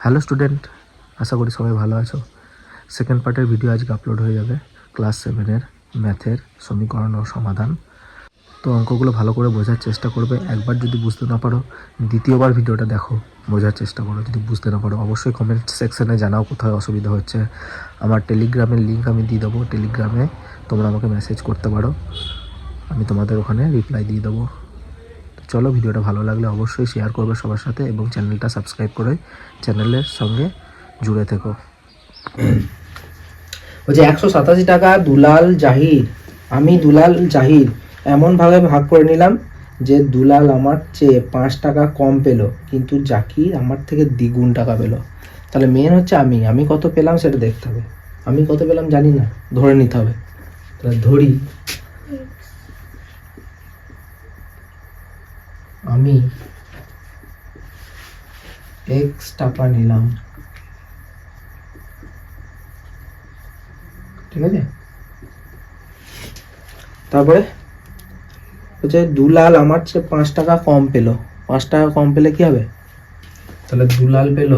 Hello student, আশা করি সবাই ভালো আছো। সেকেন্ড পার্টের ভিডিও আজকে আপলোড হয়ে যাবে ক্লাস 7-এর ম্যাথের সমীকরণ ও সমাধান। তো অঙ্কগুলো ভালো করে বোঝার চেষ্টা করবে। একবার যদি বুঝতে না পারো দ্বিতীয়বার ভিডিওটা দেখো, বোঝার চেষ্টা করো। যদি বুঝতে না পারো অবশ্যই কমেন্ট সেকশানে জানাও কোথায় অসুবিধা হচ্ছে। আমার টেলিগ্রামের লিঙ্ক আমি দিয়ে দেবো, টেলিগ্রামে তোমরা আমাকে মেসেজ করতে পারো, আমি তোমাদের ওখানে রিপ্লাই দিয়ে দেবো। চলো, ভিডিওটা ভালো লাগলে অবশ্যই শেয়ার করবে সবার সাথে এবং চ্যানেলটা সাবস্ক্রাইব করে চ্যানেলের সঙ্গে জুড়ে থেকো। বলছে 187 টাকা দুলাল জাহির, আমি দুলাল জাহির এমনভাবে ভাগ করে নিলাম যে দুলাল আমার চেয়ে 5 টাকা কম পেল, কিন্তু জাকির আমার থেকে দ্বিগুণ টাকা পেল। তাহলে মেন হচ্ছে আমি কত পেলাম সেটা দেখতে হবে। আমি কত পেলাম জানি না, ধরে নিতে হবে। তাহলে ধরি আমি x টাকা নিলাম, ঠিক আছে। তারপরে হচ্ছে দুলাল আমার চেয়ে 5 টাকা কম পেল। 5 টাকা কম পেলে কি হবে? তাহলে দুলাল পেল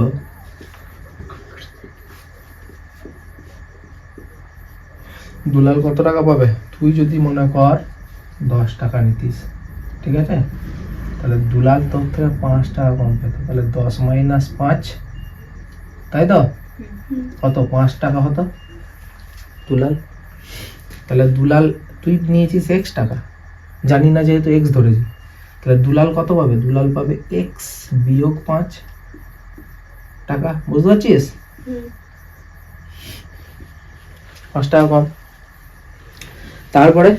দুলাল কত টাকা পাবে? তুই যদি মনে কর 10 টাকা নিতিস, ঠিক আছে, তাহলে দুলাল তোর থেকে 5 টাকা কম পেত। তাহলে 10 মাইনাস 5, তাই তো? কত? 5 টাকা হতো দুলাল। তাহলে দুলাল তুই নিয়েছিস x টাকা, জানি না যেহেতু x ধরেছি, তাহলে দুলাল কত পাবে? দুলাল পাবে x বিয়োগ 5 টাকা। বুঝতে পারছিস? 5 টাকা কম। তারপরে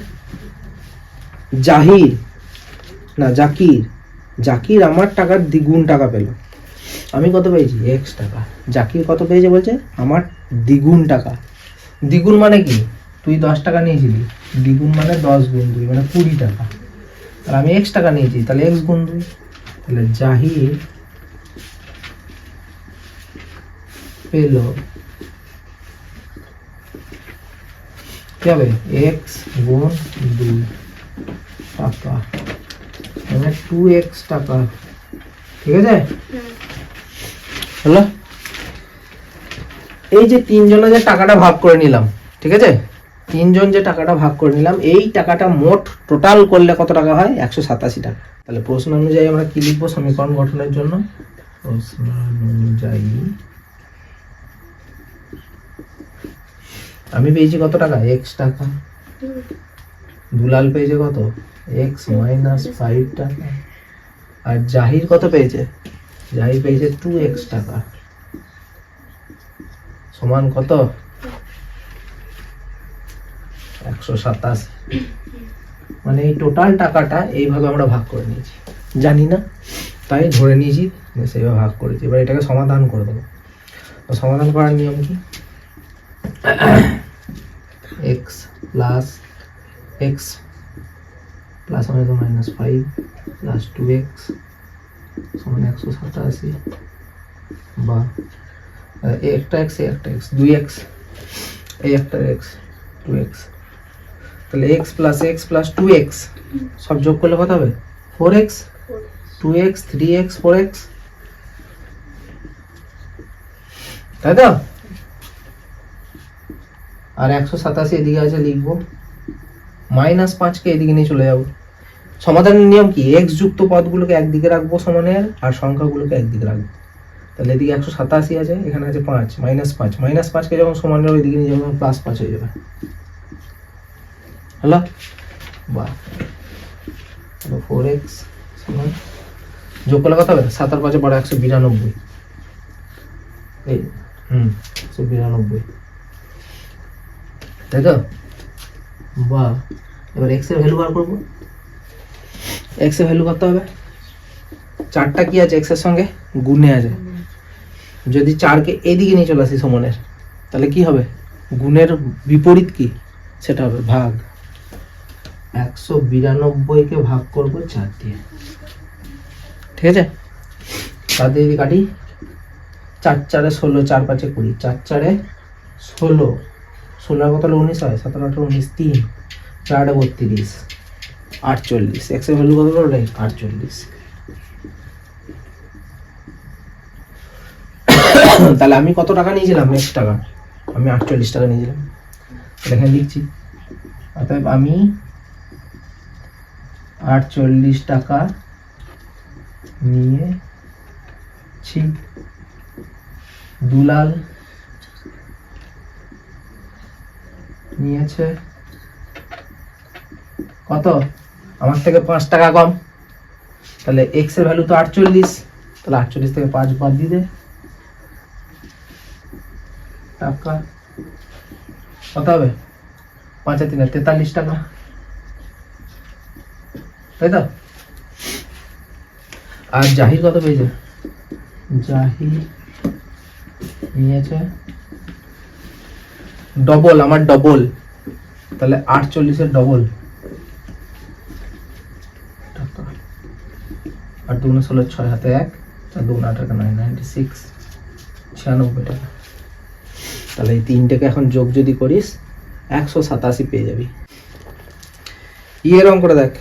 জাকির আমার টাকার দ্বিগুণ টাকা পেল। আমি কত পেয়েছি? x টাকা। জাকির কত পেয়েছে বলছে? আমার দ্বিগুণ টাকা। দ্বিগুণ মানে কি? তুই 10 টাকা নিয়েছিলি, দ্বিগুণ মানে 10 গুণ 2 মানে 20 টাকা। আর আমি x টাকা নিয়েছি, তাহলে x গুণ 2। তাহলে জাহির পেল কি হবে? x গুণ 2 টাকা মানে 2x টাকা, ঠিক আছে। হলো? এই যে তিনজনে যে টাকাটা ভাগ করে নিলাম, ঠিক আছে, তিনজন যে টাকাটা ভাগ করে নিলাম, এই টাকাটা মোট টোটাল করলে কত টাকা হয়? 187 টাকা। তাহলে প্রশ্ন অনুযায়ী আমরা কি লিখবো সমীকরণ গঠনের জন্য? প্রশ্ন অনুযায়ী আমি পেয়েছি কত টাকা? x টাকা। দুলাল পেয়েছে কত? x মাইনাস 5 টাকা। আর জাহির কত পেয়েছে? জাহির পেয়েছে 2x টাকা, সমান কত? 187। মানে এই টোটাল টাকাটা এইভাবে আমরা ভাগ করে নিয়েছি, জানি না তাই ধরে নিয়েছি, সেইভাবে ভাগ করেছি। এবার এটাকে সমাধান করে দেবো। তো সমাধান করার নিয়ম কি? x plus minus 5 plus 2x সমান 187, বা একটা x 2x, এই একটা x 2x। তাহলে x প্লাস 2x সব যোগ করলে কত হবে? 4x, 2x, 3x, 4x, তাই তো? আর 187 এদিকে আছে, লিখবো মাইনাস 5কে এদিকে নিয়ে চলে যাবো। সমাধানের নিয়ম কি? x যুক্ত পদগুলোকে একদিকে রাখবো সমানের, আর সংখ্যাগুলোকে একদিকে রাখবো। তাহলে এদিকে 187 আছে, এখানে আছে 5, মাইনাস 5কে যখন সমানের ওইদিকে নিয়ে যাবো প্লাস 5 হয়ে যাবে। হলো? বা 4x সমান যোগ করলে কত হবে? 7 আর 5 বড় 192। এই 192, তাই তো? বা এবার x এর ভ্যালু বার করবো। x এর ভ্যালু কত হবে? 4টা কি আছে x এর সঙ্গে? গুণে আছে। যদি 4কে এদিকে নিয়ে চলে আসি সমানের, তাহলে কি হবে? গুণের বিপরীত কি? সেটা হবে ভাগ। 192কে ভাগ করবো 4 দিয়ে, ঠিক আছে। 4 দিয়ে কাটি, 4 4 16, 4 5 20, 4 4 16, 16 কত হলে 19 হয়? 17 18 19, 3 4 32, 48। x এর ভ্যালু কত হলো? 48। তাহলে আমি কত টাকা নিয়েছিলাম? x টাকা। আমি 48 টাকা নিয়েছিলাম। তাহলে এখানে লিখছি, অতএব আমি 48 টাকা নিয়েছি। দুলাল নিয়েছে কত? আমার থেকে 5 টাকা কম। তাহলে x এর ভ্যালু তো 48, তাহলে 48 থেকে 5 বাদ দিয়ে দে। টাকা কত হবে? 5 আর 3 43 টাকা, তাই তো? আর জাহির কত পেয়েছে? জাহির নিয়েছে ডবল, আমার ডবল, তাহলে 48 এর ডবল টাকা। 8 2 16, 6 হাতে 1, 4 2 8 টাকা, 96, 96 টাকা। তাহলে এই তিনটাকে এখন যোগ যদি করিস 187 পেয়ে যাবি। এর অঙ্কটা দেখ,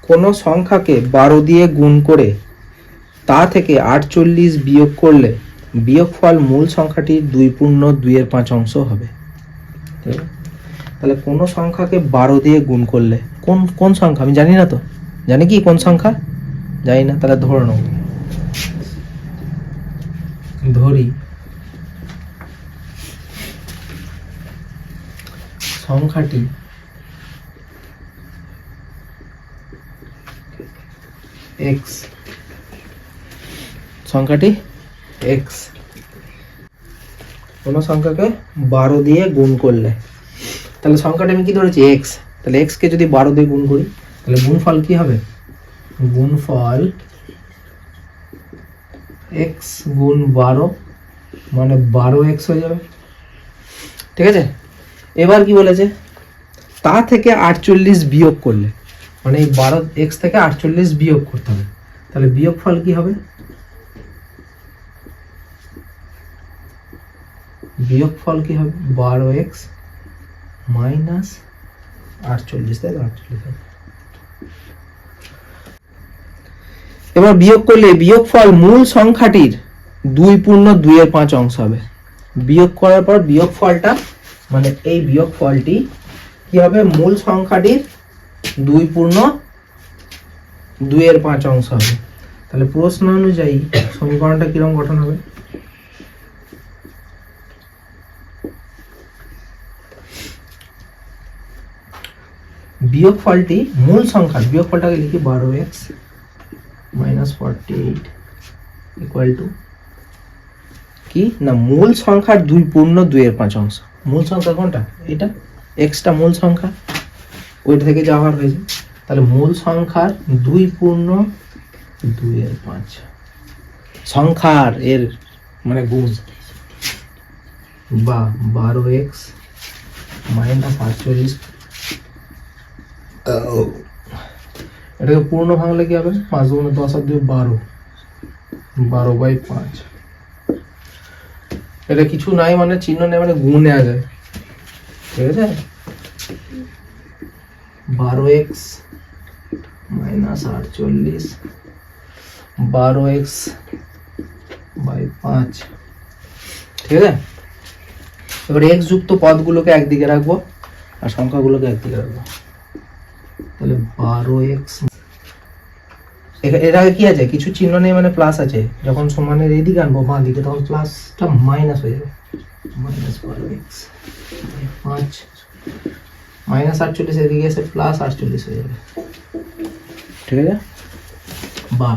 কোন সংখ্যাকে 12 দিয়ে গুণ করে তা থেকে 48 বিয়োগ করলে বিয়োগফল মূল সংখ্যাটির 2.2/5 অংশ হবে। ঠিক আছে? তাহলে কোন সংখ্যাকে 12 দিয়ে গুণ করলে, কোন সংখ্যা আমি জানি না তো, জানি কি কোন সংখ্যা? জানি না, তাহলে ধরে নাও, ধরি সংখ্যাটি x, সংখ্যাটি x। কোন সংখ্যাকে 12 দিয়ে গুণ করলে, তাহলে সংখ্যাটা আমি কি ধরেছি? x। তাহলে x কে যদি 12 দিয়ে গুণ করি, তাহলে গুণফল কি হবে? গুণফল x গুণ 12 মানে 12x হয়ে যাবে। ঠিক আছে? এবার কি বলেছে? তা থেকে 48 বিয়োগ করলে, মানে এই 12x থেকে 48 বিয়োগ করতে হবে। তাহলে বিয়োগফল কি হবে? বিয়োগফল কি হবে? 12x মাইনাস 48, তাই তো? 48। এবার বিয়োগ করলে বিয়োগফল মূল সংখ্যাটির 2.2/5 অংশ হবে। বিয়োগ করার পর বিয়োগফলটা, মানে এই বিয়োগফলটি কি হবে? মূল সংখ্যাটির 2.2/5 অংশ হবে। তাহলে প্রশ্ন অনুযায়ী সমীকরণটা কিরকম গঠন হবে? বিয়োগফলটি মূল সংখ্যার, বিয়োগফলটাকে লিখি 12x মাইনাস 48 ইকুয়াল টু কি না, মূল সংখ্যার 2.2/5 অংশ। মূল সংখ্যা কোনটা? এটা এক্সটা মূল সংখ্যা, ওইটা থেকে যাওয়া হয়েছে। তাহলে মূল সংখ্যার 2.2/5 সংখ্যার এর মানে গুণ, বা 12x মাইনাস 48। এটাকে পূর্ণ ভাঙলে কি হবে? 5 গুণে 10 আর 2 12, 12/5। এটা কিছু নাই মানে চিহ্ন নেই, মানে গুণ নেওয়া যায়। ঠিক আছে? 12x minus 48, 12x/5। ঠিক আছে? এবার x যুক্ত পদগুলোকে একদিকে রাখবো আর সংখ্যাগুলোকে একদিকে রাখবো। তাহলে 12x, এর আগে কি আছে? কিছু চিহ্ন নেই মানে প্লাস আছে। যখন সমানের এইদিকে আনবো বাঁ দিকে, তখন প্লাসটা মাইনাস হয়ে যাবে। মাইনাস 12x/5 মাইনাস 48 এদিকে এসে প্লাস 48 হয়ে যাবে। ঠিক আছে? বা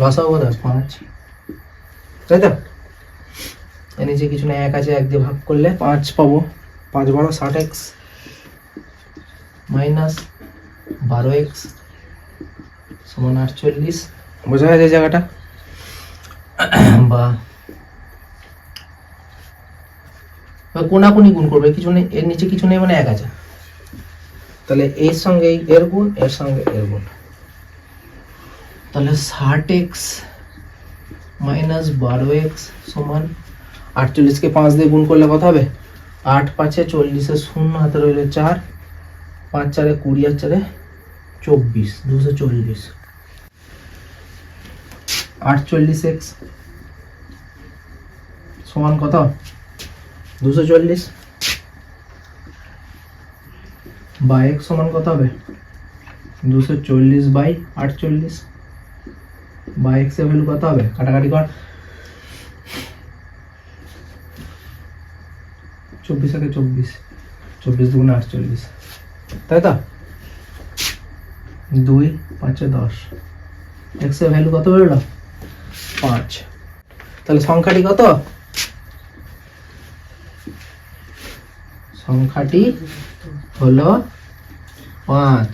লসাগু কত? 5, তাই তো? এর নিচে কিছু না, 1 আছে, 1 দিয়ে ভাগ করলে 5 পাবো। 5 12 60x মাইনাস 12x সমান 48। বোঝা যায় জায়গাটা? বা কোনাকুনি গুণ করবে, কিছু নেই, এর নিচে কিছু নেই মানে 1 আছে। তাহলে এর সঙ্গে এর গুণ, এর সঙ্গে এর গুণ। তাহলে 60x মাইনাস 12x সমান 48 কে 5 দিয়ে গুণ করলে কত হবে? 8 5 40, 0 হাতে রইল 4, 5 4 20 আর 4 24, 240। 48x সমান কত? 240 বা x সমান কত হবে? 240 বাই 48 বা x এর ভ্যালু কত হবে? কাটাকাটি কর, 24 থেকে 24, 24 দুগুণে 48, তাই তো? 2 5 10, x এর ভ্যালু কত বেরোলো? 5। তাহলে সংখ্যাটি কত? সংখ্যাটি হলো 5।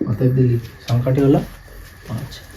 অতএব দিলি সংখ্যাটি হলো 5।